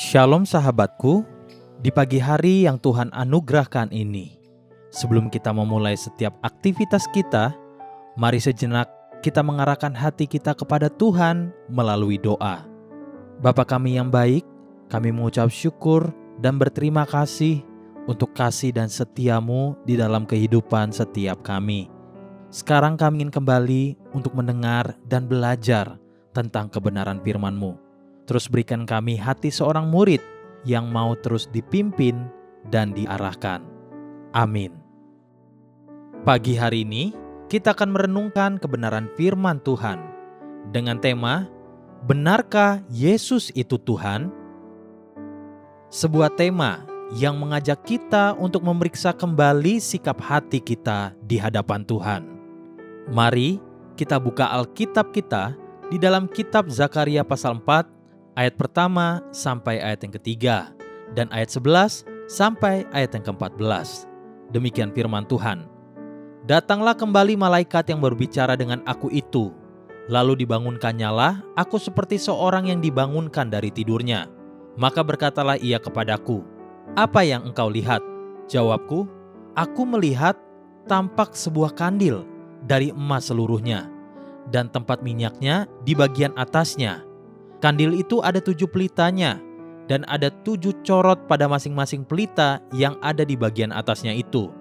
Shalom sahabatku, di pagi hari yang Tuhan anugerahkan ini, sebelum kita memulai setiap aktivitas kita, mari sejenak kita mengarahkan hati kita kepada Tuhan melalui doa. Bapa kami yang baik, kami mengucap syukur dan berterima kasih untuk kasih dan setiamu di dalam kehidupan setiap kami. Sekarang kami ingin kembali untuk mendengar dan belajar tentang kebenaran firman-Mu. Terus berikan kami hati seorang murid yang mau terus dipimpin dan diarahkan. Amin. Pagi hari ini kita akan merenungkan kebenaran firman Tuhan dengan tema, Benarkah Yesus itu Tuhan? Sebuah tema yang mengajak kita untuk memeriksa kembali sikap hati kita di hadapan Tuhan. Mari kita buka Alkitab kita di dalam kitab Zakaria pasal 4 ayat pertama sampai ayat yang ketiga, dan ayat 11 sampai ayat yang ke-14. Demikian firman Tuhan. Datanglah kembali malaikat yang berbicara dengan aku itu. Lalu dibangunkannyalah aku seperti seorang yang dibangunkan dari tidurnya. Maka berkatalah ia kepadaku, apa yang engkau lihat? Jawabku, aku melihat tampak sebuah kandil dari emas seluruhnya, dan tempat minyaknya di bagian atasnya. Kandil itu ada 7 pelitanya, dan ada 7 corot pada masing-masing pelita yang ada di bagian atasnya itu.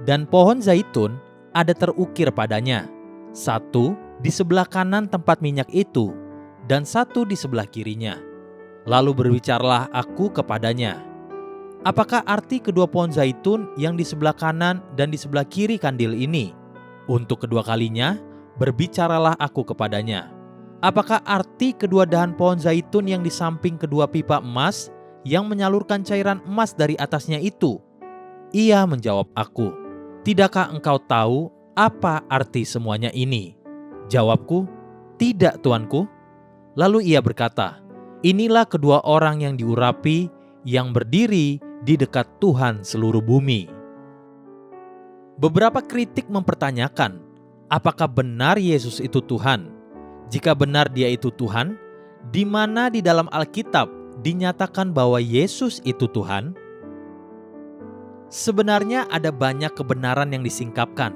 Dan pohon zaitun ada terukir padanya, 1 di sebelah kanan tempat minyak itu, dan 1 di sebelah kirinya. Lalu berbicaralah aku kepadanya, apakah arti kedua pohon zaitun yang di sebelah kanan dan di sebelah kiri kandil ini? Untuk kedua kalinya berbicaralah aku kepadanya, apakah arti kedua dahan pohon zaitun yang di samping kedua pipa emas yang menyalurkan cairan emas dari atasnya itu? Ia menjawab aku, tidakkah engkau tahu apa arti semuanya ini? Jawabku, tidak tuanku. Lalu ia berkata, inilah kedua orang yang diurapi yang berdiri di dekat Tuhan seluruh bumi. Beberapa kritik mempertanyakan, apakah benar Yesus itu Tuhan? Jika benar dia itu Tuhan, di mana di dalam Alkitab dinyatakan bahwa Yesus itu Tuhan? Sebenarnya ada banyak kebenaran yang disingkapkan.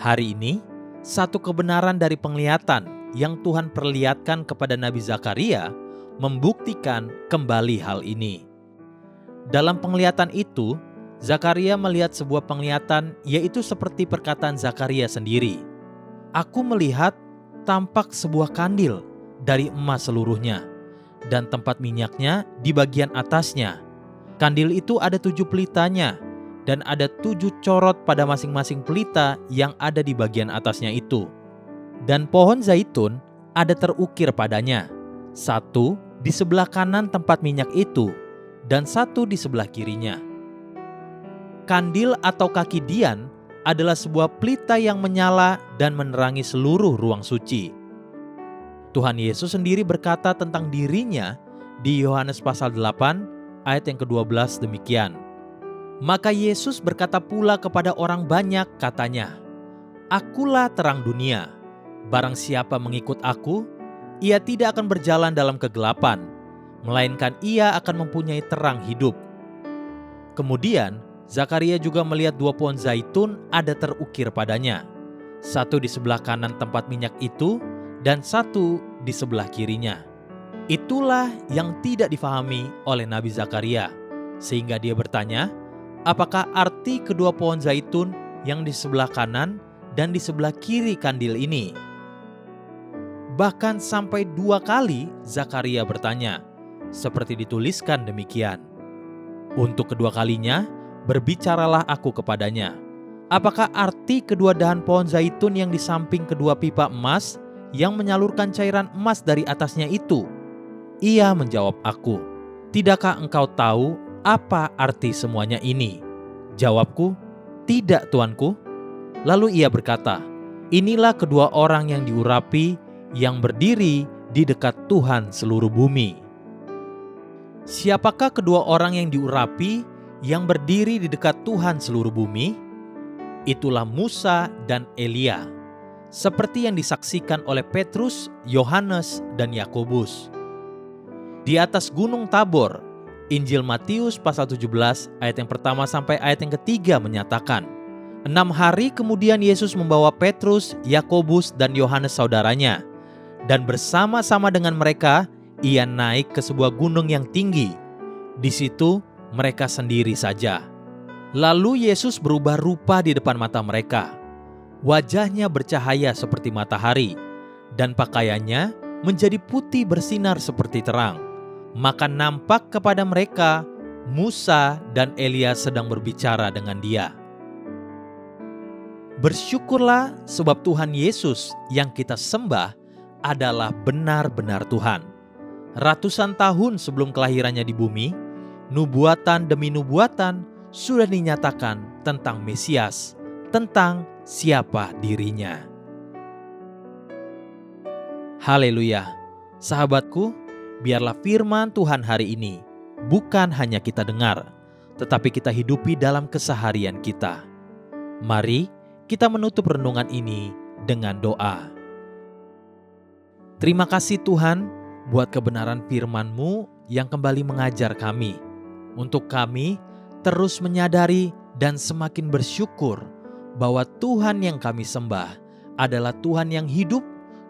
Hari ini, satu kebenaran dari penglihatan yang Tuhan perlihatkan kepada Nabi Zakaria membuktikan kembali hal ini. Dalam penglihatan itu, Zakaria melihat sebuah penglihatan, yaitu seperti perkataan Zakaria sendiri. Aku melihat tampak sebuah kandil dari emas seluruhnya, dan tempat minyaknya di bagian atasnya. Kandil itu ada 7 pelitanya, dan ada 7 corot pada masing-masing pelita yang ada di bagian atasnya itu. Dan pohon zaitun ada terukir padanya, 1 di sebelah kanan tempat minyak itu, dan 1 di sebelah kirinya. Kandil atau kaki dian adalah sebuah pelita yang menyala dan menerangi seluruh ruang suci. Tuhan Yesus sendiri berkata tentang dirinya di Yohanes pasal 8 ayat yang ke-12 demikian. Maka Yesus berkata pula kepada orang banyak katanya, akulah terang dunia. Barang siapa mengikut aku, ia tidak akan berjalan dalam kegelapan, melainkan ia akan mempunyai terang hidup. Kemudian Zakaria juga melihat 2 pohon zaitun ada terukir padanya, 1 di sebelah kanan tempat minyak itu, dan 1 di sebelah kirinya. Itulah yang tidak difahami oleh Nabi Zakaria, sehingga dia bertanya, apakah arti kedua pohon zaitun yang di sebelah kanan dan di sebelah kiri kandil ini? Bahkan sampai 2 kali Zakaria bertanya, seperti dituliskan demikian. Untuk kedua kalinya, berbicaralah aku kepadanya, apakah arti kedua dahan pohon zaitun yang di samping kedua pipa emas yang menyalurkan cairan emas dari atasnya itu? Ia menjawab aku, tidakkah engkau tahu apa arti semuanya ini? Jawabku, tidak tuanku. Lalu ia berkata, inilah kedua orang yang diurapi yang berdiri di dekat Tuhan seluruh bumi. Siapakah kedua orang yang diurapi yang berdiri di dekat Tuhan seluruh bumi? Itulah Musa dan Elia, seperti yang disaksikan oleh Petrus, Yohanes, dan Yakobus. Di atas gunung Tabor, Injil Matius pasal 17 ayat yang pertama sampai ayat yang ketiga menyatakan, 6 hari kemudian Yesus membawa Petrus, Yakobus, dan Yohanes saudaranya, dan bersama-sama dengan mereka ia naik ke sebuah gunung yang tinggi. Di situ mereka sendiri saja. Lalu Yesus berubah rupa di depan mata mereka. Wajahnya bercahaya seperti matahari, dan pakaiannya menjadi putih bersinar seperti terang. Maka nampak kepada mereka Musa dan Elia sedang berbicara dengan dia. Bersyukurlah sebab Tuhan Yesus yang kita sembah adalah benar-benar Tuhan. Ratusan tahun sebelum kelahirannya di bumi, nubuatan demi nubuatan sudah dinyatakan tentang Mesias, tentang siapa dirinya. Haleluya. Sahabatku, biarlah firman Tuhan hari ini bukan hanya kita dengar, tetapi kita hidupi dalam keseharian kita. Mari kita menutup renungan ini dengan doa. Terima kasih Tuhan buat kebenaran firman-Mu yang kembali mengajar kami, untuk kami terus menyadari dan semakin bersyukur bahwa Tuhan yang kami sembah adalah Tuhan yang hidup,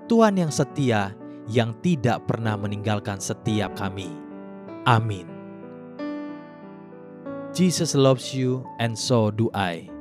Tuhan yang setia, yang tidak pernah meninggalkan setiap kami. Amin. Jesus loves you and so do I.